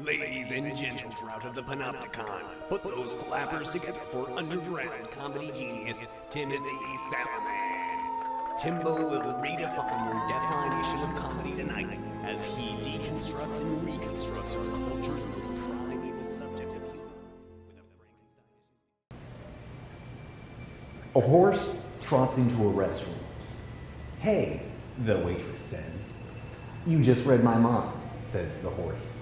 Ladies and gentlemen of the Panopticon, put those clappers together for underground comedy genius Timothy Salaman. Timbo will redefine your definition of comedy tonight as he deconstructs and reconstructs our culture's most primeval subjects of humor with a Frankenstein. A horse trots into a restaurant. "Hey," the waitress says. "You just read my mind," says the horse.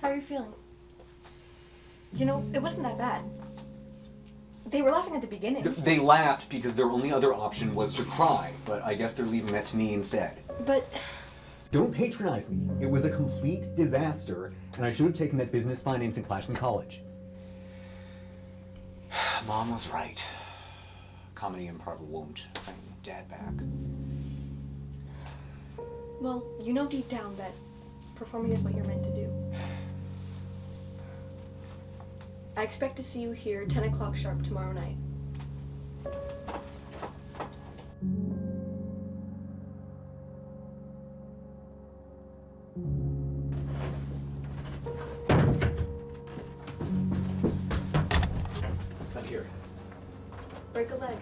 How are you feeling? You know, it wasn't that bad. They were laughing at the beginning. They laughed because their only other option was to cry, but I guess they're leaving that to me instead. But Don't patronize me. It was a complete disaster, and I should have taken that business financing class in college. Mom was right. Comedy improv won't bring Dad back. well, you know deep down that performing is what you're meant to do. I expect to see you here 10 o'clock sharp tomorrow night. Not here. Break a leg.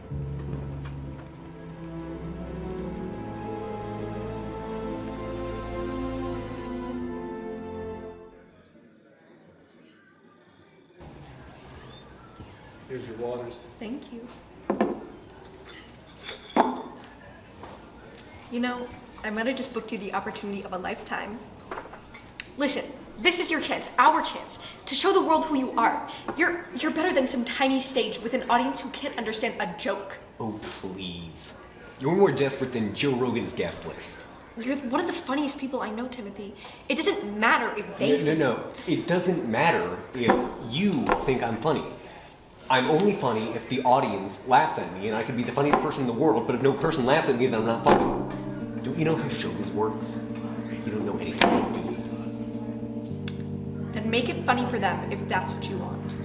Here's your waters. Thank you. You know, I might have just booked you the opportunity of a lifetime. Listen, this is your chance, our chance, to show the world who you are. You're better than some tiny stage with an audience who can't understand a joke. Oh, please. You're more desperate than Joe Rogan's guest list. You're one of the funniest people I know, Timothy. It doesn't matter if they No. It doesn't matter if you think I'm funny. I'm only funny if the audience laughs at me, and I could be the funniest person in the world, but if no person laughs at me, then I'm not funny. Don't you know how showbiz works? You don't know anything. Then make it funny for them if that's what you want.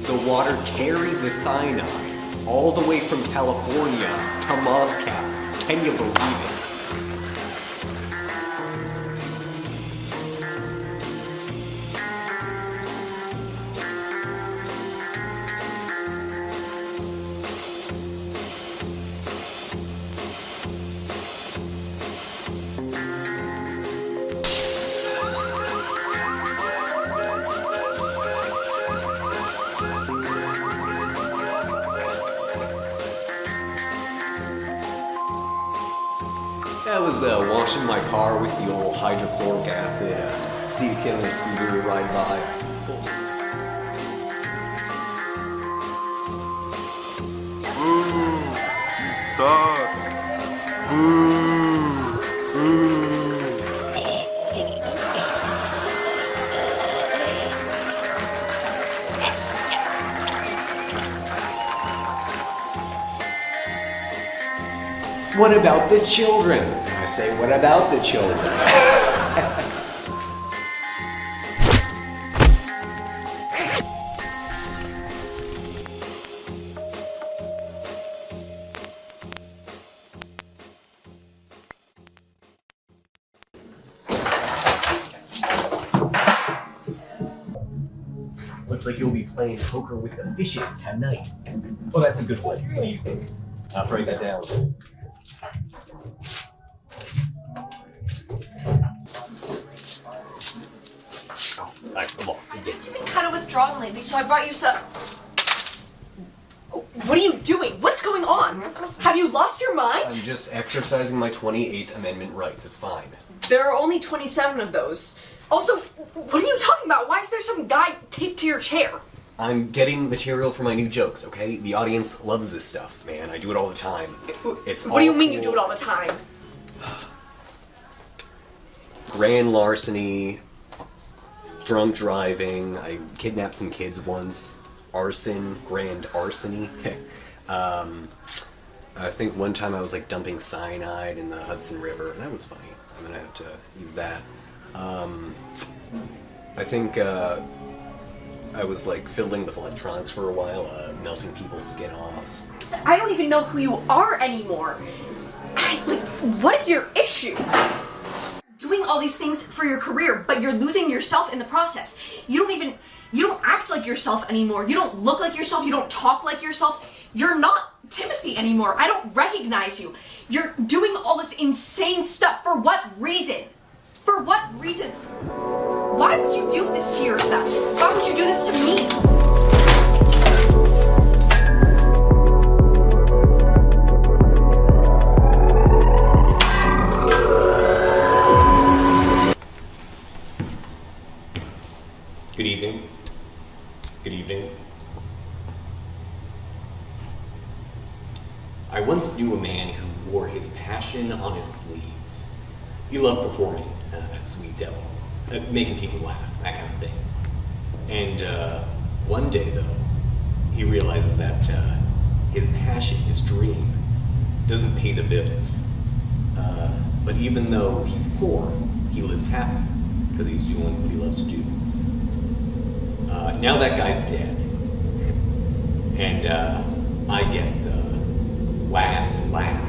The water carried the cyanide all the way from California to Moscow. Can you believe it? I was washing my car with the old hydrochloric acid. See a kid on a scooter ride by. Boo! You suck! Boo! Boo! about the children? I say, what about the children? Looks like you'll be playing poker with the fishes tonight. Oh, that's a good one. What do you think? I'll have to write that down. Oh, I'm lost again. You've been kind of withdrawn lately, so I brought you some. What are you doing? What's going on? Have you lost your mind? I'm just exercising my 28th Amendment rights. It's fine. There are only 27 of those. Also, what are you talking about? Why is there some guy taped to your chair? I'm getting material for my new jokes, okay? The audience loves this stuff, man. I do it all the time. It's What do you all mean you cool. do it all the time? Grand larceny, drunk driving, I kidnapped some kids once, arson, grand arsony. I think one time I was like dumping cyanide in the Hudson River. That was funny. I'm gonna have to use that. I think I was like fiddling with electronics for a while, melting people's skin off. I don't even know who you are anymore. What is your issue? Doing all these things for your career, but you're losing yourself in the process. You don't act like yourself anymore. You don't look like yourself. You don't talk like yourself. You're not Timothy anymore. I don't recognize you. You're doing all this insane stuff. For what reason? For what reason? Why would you do this to yourself? Why would you do this to me? Good evening. Good evening. I once knew a man who wore his passion on his sleeves. He loved performing, that sweet devil, making people laugh, that kind of thing. And one day, though, he realizes that his passion, his dream, doesn't pay the bills. But even though he's poor, he lives happy because he's doing what he loves to do. Now that guy's dead, and I get the last laugh